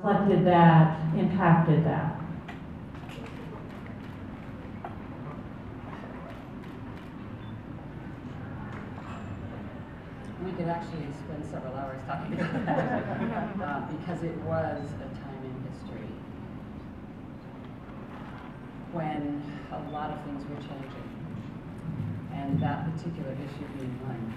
reflected that, impacted that? We could actually spend several hours talking about that because it was a time in history when a lot of things were changing, and that particular issue being one.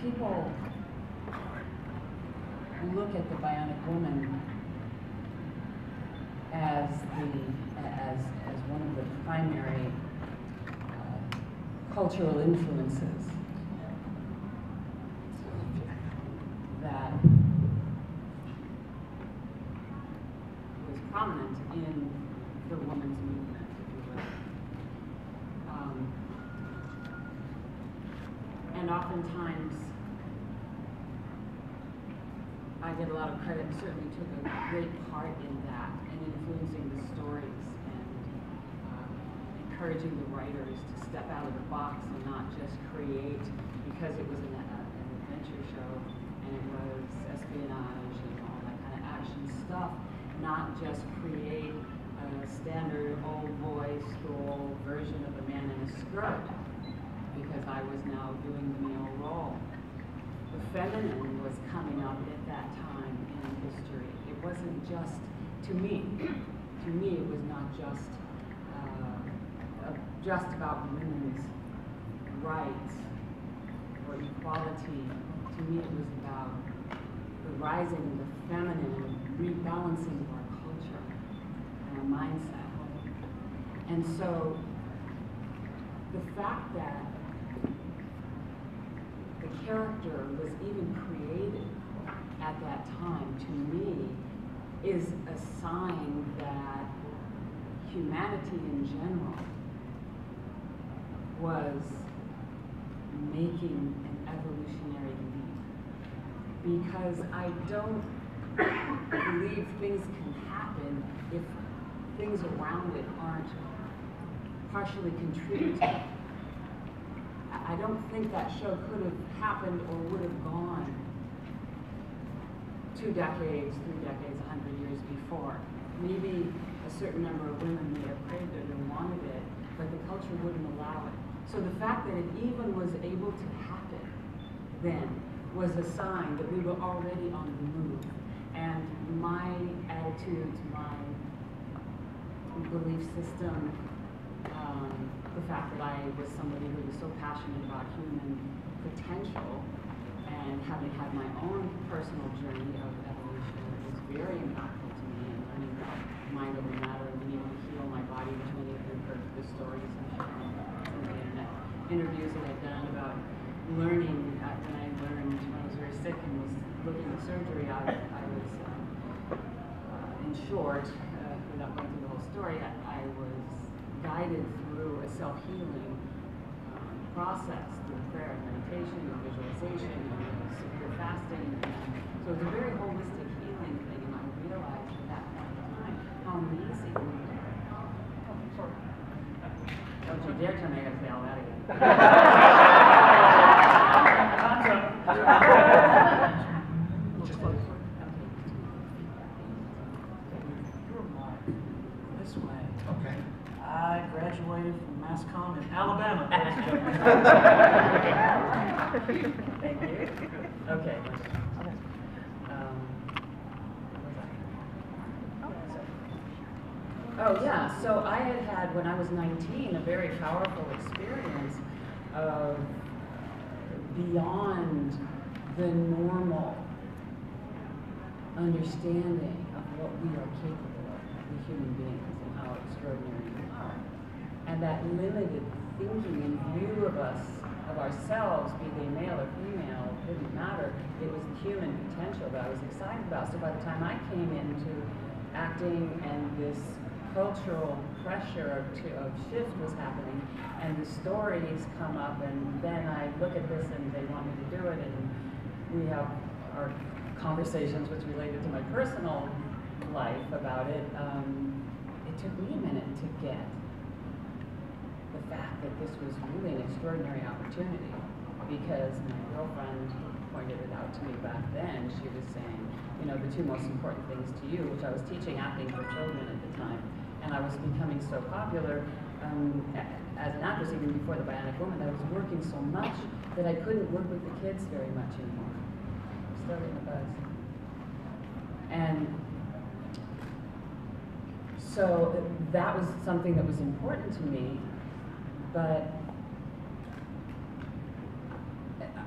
People look at the bionic woman as one of the primary cultural influences that was prominent in the women's movement, if you will. And oftentimes, I get a lot of credit, certainly took a great part in that, and influencing the stories and encouraging the writers to step out of the box and not just create, because it was an adventure show and it was espionage and all that kind of action stuff, not just create a standard old boy school version of a man in a skirt, because I was now doing the male role. The feminine was coming up at that time in history. It wasn't just, to me it was not just about women's rights or equality. To me it was about the rising of the feminine and rebalancing of our culture and our mindset. And so the fact that the character was even created at that time, to me, is a sign that humanity in general was making an evolutionary leap. Because I don't believe things can happen if things around it aren't partially contributing. I don't think that show could have happened or would have gone 2 decades, 3 decades, 100 years before. Maybe a certain number of women may have craved it and wanted it, but the culture wouldn't allow it. So the fact that it even was able to happen then was a sign that we were already on the move. And my attitudes, my belief system, the fact that I was somebody who was so passionate about human potential, and having had my own personal journey of evolution, was very impactful to me in learning about mind over matter and being able to heal my body, which many of you heard the stories I'm sharing in the internet interviews that I've done about learning. When I learned when I was very sick and was looking at surgery, I was, in short, without going through the whole story, I was guided through a self-healing process through prayer and meditation and visualization and severe fasting. So it's a very holistic healing thing, and I realized at that point in time how amazing we were. Oh, sorry. Don't you dare tell me I gotta say all that again. This way. Okay. I graduated from MassCom in Alabama. Thank you. Okay. Oh yeah, so I had, when I was 19, a very powerful experience of beyond the normal understanding of what we are capable of, the human beings, and how extraordinary we are. And that limited thinking and view of us, of ourselves, be they male or female, didn't matter. It was the human potential that I was excited about. So by the time I came into acting and this cultural pressure of shift was happening, and the stories come up, and then I look at this and they want me to do it, and we have our conversations which related to my personal life about it. It took me a minute to get the fact that this was really an extraordinary opportunity. opportunity, because my girlfriend pointed it out to me back then. She was saying, you know, the two most important things to you, which I was teaching acting for children at the time, and I was becoming so popular as an actress even before the Bionic Woman, that I was working so much that I couldn't work with the kids very much anymore. Still getting the buzz. And so that was something that was important to me, but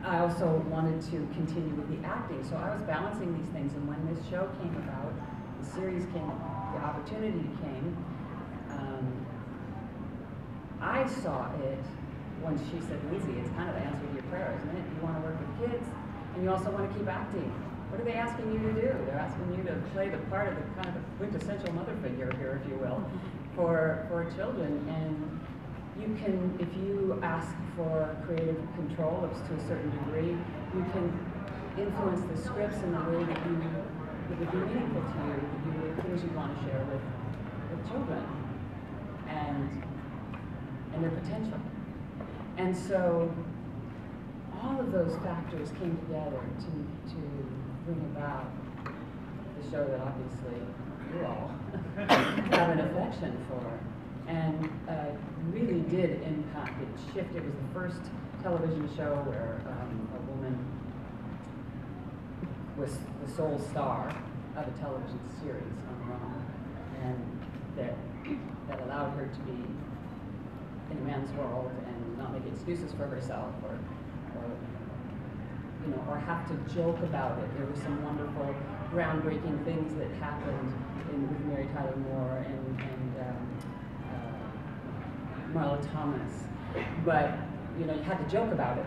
I also wanted to continue with the acting. So I was balancing these things, and when this show came about, the series came, the opportunity came, I saw it when she said, Lindsay, it's kind of the answer to your prayer, isn't it? You want to work with kids, and you also want to keep acting. What are they asking you to do? They're asking you to play the part of the kind of the quintessential mother figure here, if you will, for children. And you can, if you ask for creative control to a certain degree, you can influence the scripts in the way that would be meaningful to you, the things you want to share with children and their potential. And so all of those factors came together to bring about the show that obviously you all have an affection for, and really did impact. It shifted. It was the first television show where a woman was the sole star of a television series on her own, and that allowed her to be in a man's world and not make excuses for herself, or you know, or have to joke about it. There were some wonderful, groundbreaking things that happened with Mary Tyler Moore and Marla Thomas, but you know, you had to joke about it.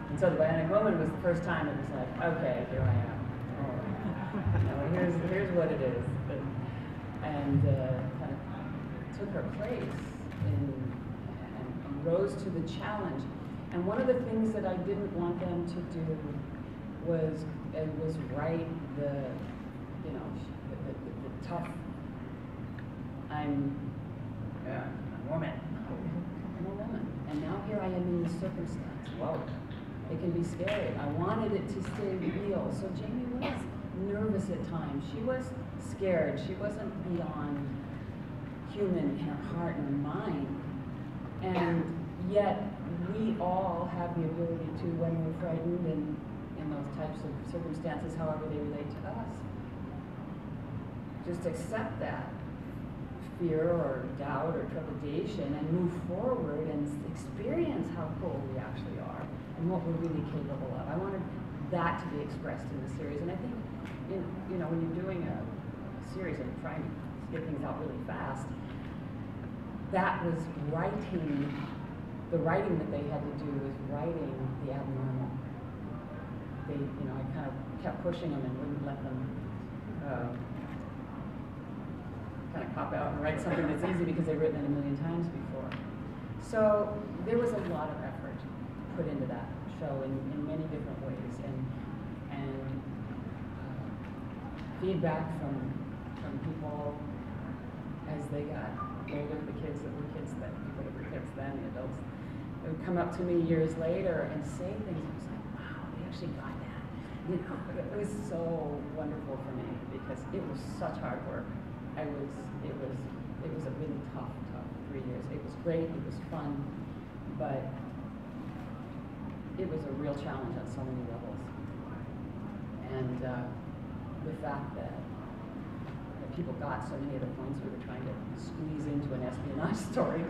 And so the Bionic Woman was the first time it was like, okay, here I am. Oh, you know, here's what it is, and kind of took her place and rose to the challenge. And one of the things that I didn't want them to do was write the, you know, the tough, I'm a woman. I'm a woman. And now here I am in this circumstance. Whoa. It can be scary. I wanted it to stay real. So Jamie was nervous at times. She was scared. She wasn't beyond human in her heart and her mind. And yet, we all have the ability to, when we're frightened and in those types of circumstances, however they relate to us, just accept that fear or doubt or trepidation and move forward and experience how cool we actually are and what we're really capable of. I wanted that to be expressed in the series. And I think, you know, when you're doing a series and trying to get things out really fast, that was writing. The writing that they had to do was writing the abnormal. They, you know, I kind of kept pushing them and wouldn't let them kind of cop out and write something that's easy because they've written it a million times before. So there was a lot of effort put into that show in many different ways, and feedback from people as they got older, the kids that were kids then, people that were kids then, the adults. They would come up to me years later and say things. I was like, wow, they actually got that. You know, it was so wonderful for me because it was such hard work. It was a really tough 3 years. It was great, it was fun, but it was a real challenge on so many levels. And the fact that people got so many of the points we were trying to squeeze into an espionage story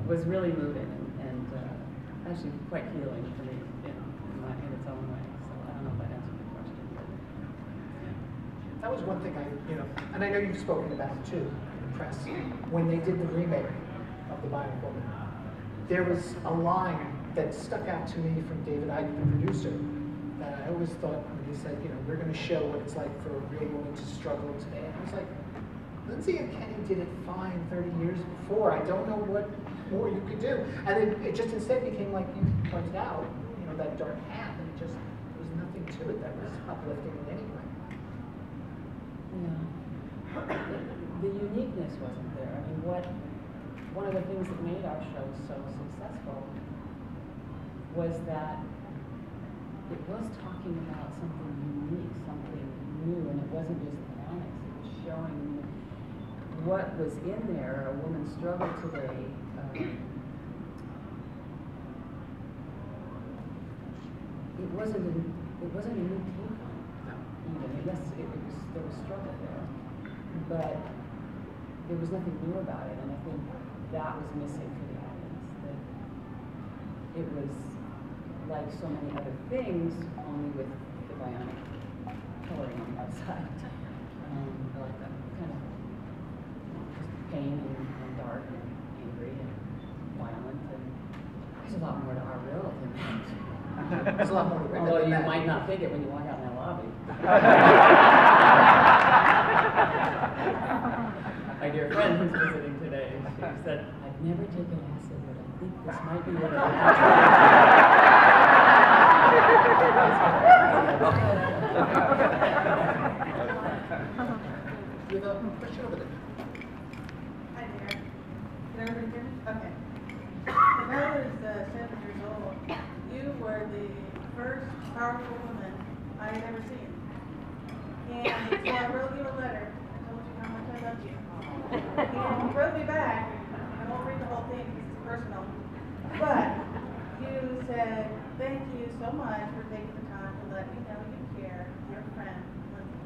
was really moving and actually quite healing for me, you know, in its own way. So I don't know if that answered the question. That was one thing you know, and I know you've spoken about it too in the press, when they did the remake of The Bionic Woman. There was a line that stuck out to me from David Icke, the producer, that I always thought when he said, you know, we're going to show what it's like for a real woman to struggle today. And I was like, Lindsay and Kenny did it fine 30 years before. I don't know what more you could do. And it just instead became, like you pointed out, you know, that dark path, and there was nothing to it that was uplifting in any way. Yeah. The uniqueness wasn't there. I mean, one of the things that made our show so successful was that it was talking about something unique, something new, and it wasn't just Bionics. It was showing what was in there, a woman's struggle today. It wasn't a new take on it. Even yes, there was struggle there, but there was nothing new about it, and I think that was missing for the audience. That it was like so many other things, only with the bionic coloring on the outside. Like that kind of just pain and dark and angry and violent, and there's a lot more to our world than that. There's a lot more to it. Although you might not think it when you walk out in that lobby. My dear friend who's visiting today, she said, I've never taken acid, but I think this might be what I You have a question over there. Hi there. Can everybody hear me? Okay. When I was 7 years old, you were the first powerful woman I had ever seen. And so I wrote you a letter and told you how much I loved you. And you wrote me back. I won't read the whole thing because it's personal. But you said, thank you so much for taking the time to let me know you care. Your friend, Lindsay.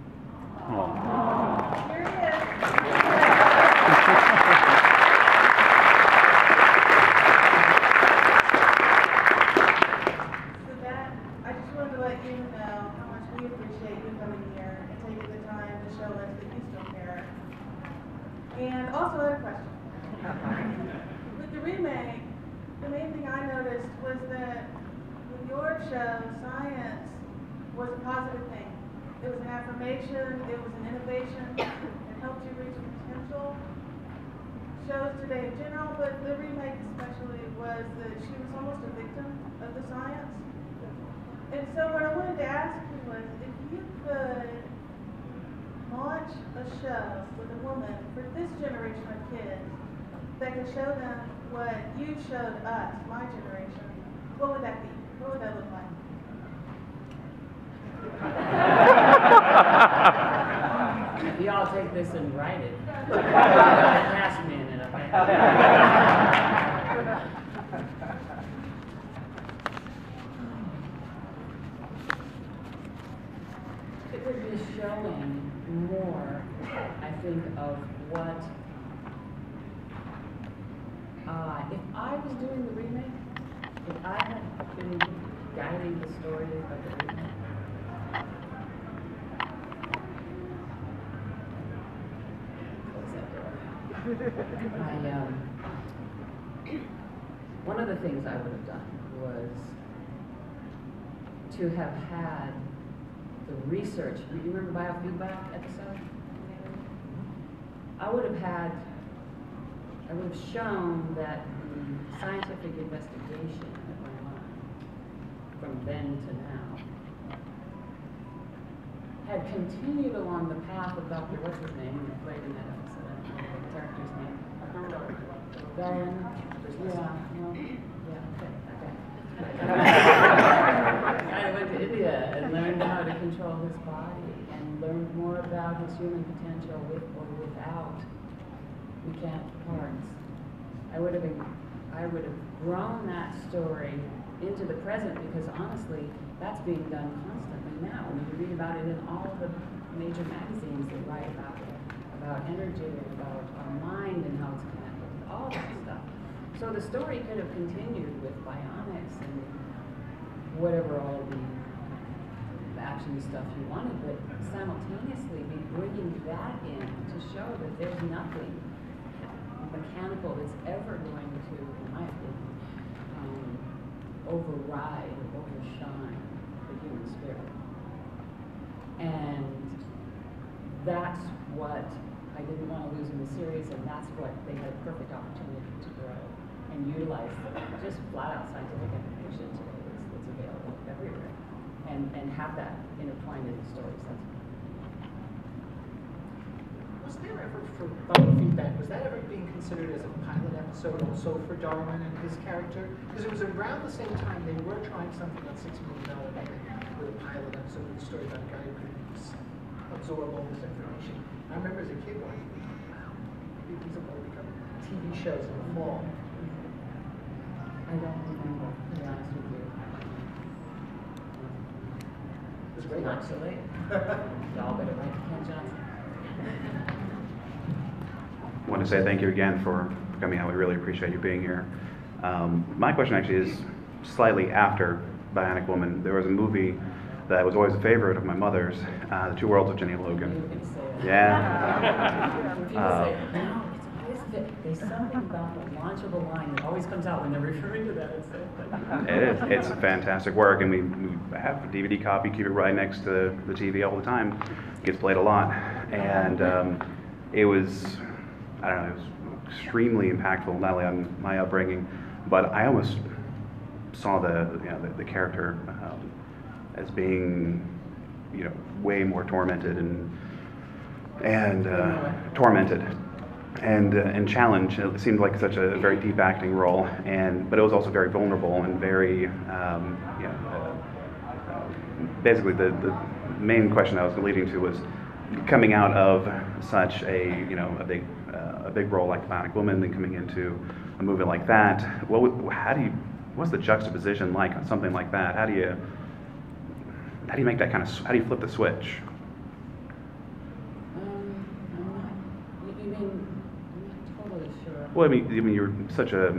Here he is. So that, I just wanted to let you know how much we appreciate you coming here and taking the time to show us that you still care. And also I have a question. With the remake, the main thing I noticed was that with your show, science was a positive thing. It was an affirmation, it was an innovation, it helped you reach your potential. Shows today in general, but the remake especially was that she was almost a victim of the science. And so what I wanted to ask you was, if you could launch a show with a woman for this generation of kids that could show them what you showed us, my generation, what would that be? What would that look like? Y'all take this and write it. Pass me in it, okay? It would be showing more, I think, of what, if I was doing the remake, if I had been guiding the story of the remake, one of the things I would have done was to have had the research. You remember biofeedback episode? I would have shown that the scientific investigation that went on from then to now had continued along the path of Dr. What's his name, who played in that episode. I don't know the character's name. Dagon? Yeah, no, yeah, okay. I went to India and learned how to control his body and learned more about his human potential with or without mechanical parts. I would have grown that story into the present, because honestly, that's being done constantly now. And you read about it in all of the major magazines that write about energy and about our mind and how it's connected, all that stuff. So the story could have continued with Bionics and whatever all the action stuff you wanted, but simultaneously be bringing that in to show that there's nothing mechanical that's ever going to, in my opinion, override or overshine the human spirit. And that's what I didn't want to lose in the series, and that's what they had a perfect opportunity to grow and utilize just flat out scientific information today that's available everywhere, and have that intertwined in the stories. Was there ever, for feedback, was that ever being considered as a pilot episode also for Darwin and his character? Because it was around the same time they were trying something on $6 Million Budget with a pilot episode with a story about a guy who could absorb all this information. I remember as a kid going, wow, maybe these are going to become TV shows in the fall. I don't remember, to be honest with you. It was great. Not too late. Y'all better write to Ken Johnson. I want to say thank you again for coming out. We really appreciate you being here. My question actually is slightly after Bionic Woman. There was a movie that was always a favorite of my mother's, The Two Worlds of Jenny Logan. You can say that. Yeah. When people say, no, it's always fit. There's something about the launch of a line that always comes out when they're referring to that. It is. It's a fantastic work, and we have a DVD copy, keep it right next to the TV all the time. It gets played a lot. And it was, I don't know, it was extremely impactful, not only on my upbringing, but I almost saw the character as being, way more tormented and tormented and challenged. It seemed like such a very deep acting role, but it was also very vulnerable and very, basically the main question I was leading to was coming out of such a big role like the Bionic Woman, then coming into a movie like that. What's the juxtaposition like on something like that? How do you make that how do you flip the switch? I'm not totally sure. Well, I mean, you're such a...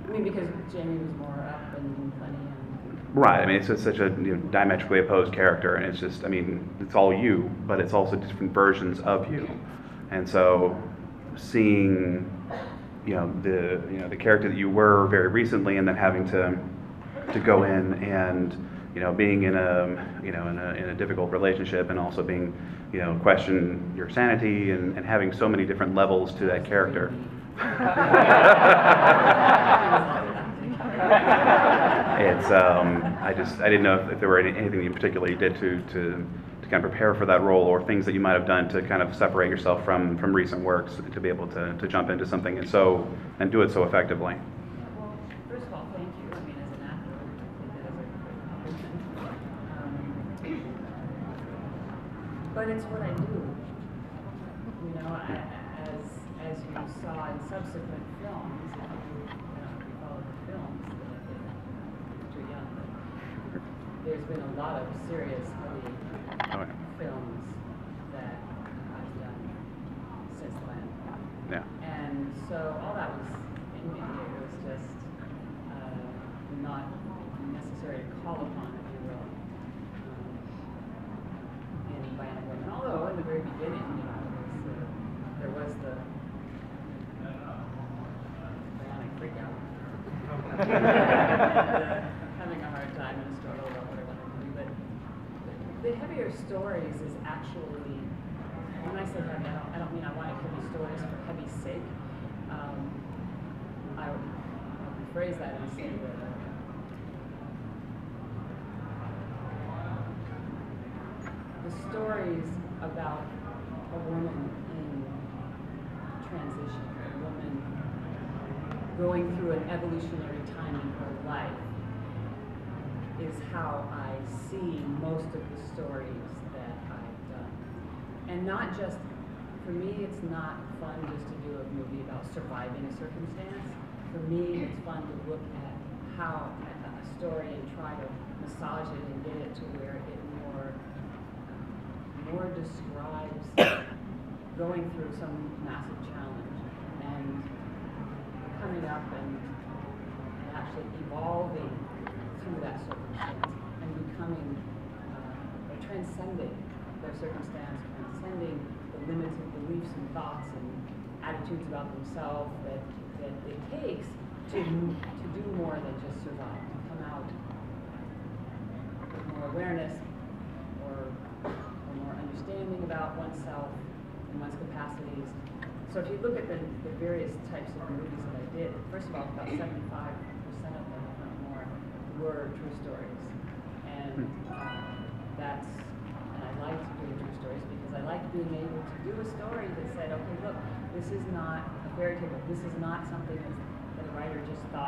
because Jamie was more up and funny and... Right, I mean, it's such a diametrically opposed character, and it's just, it's all you, but it's also different versions of you. And so, seeing, the character that you were very recently, and then having to go in and, being in a difficult relationship, and also being, question your sanity, and having so many different levels to that character. It's I didn't know if there were anything you particularly did to kind of prepare for that role, or things that you might have done to kind of separate yourself from recent works to be able to jump into something and do it so effectively. Well, first of all, thank you. As an actor, I think that is a great compliment. But it's what I do. As you saw in subsequent films, if you follow the films that I did, too young, but there's been a lot of serious, heavy films that I've done since then. Yeah. And so all that was in me. It was just not necessary to call upon, if you will, in Bionic Woman. Although in the very beginning, there was the Bionic freakout. Having a hard time and a struggle about what I wanted to do. But the heavier stories is actually, when I say heavy, I don't mean I want heavy stories for heavy's sake. I would phrase that and say that the stories about a woman in transition, a woman going through an evolutionary time in her life, is how I see most of the stories that I've done. And not just, for me, it's not fun just to do a movie about surviving a circumstance. For me, it's fun to look at how a story and try to massage it and get it to where it more describes going through some massive challenge and coming up and actually evolving through that circumstance and becoming, transcending their circumstance, transcending the limited beliefs and thoughts and attitudes about themselves that it takes to do more than just survive, to come out with more awareness or more understanding about oneself and one's capacities. So if you look at the various types of movies that I did, first of all, about 75% of them, if not more, were true stories. And I liked doing true stories because I liked being able to do a story that said, okay, look, this is not a fairy tale. This is not something that a writer just thought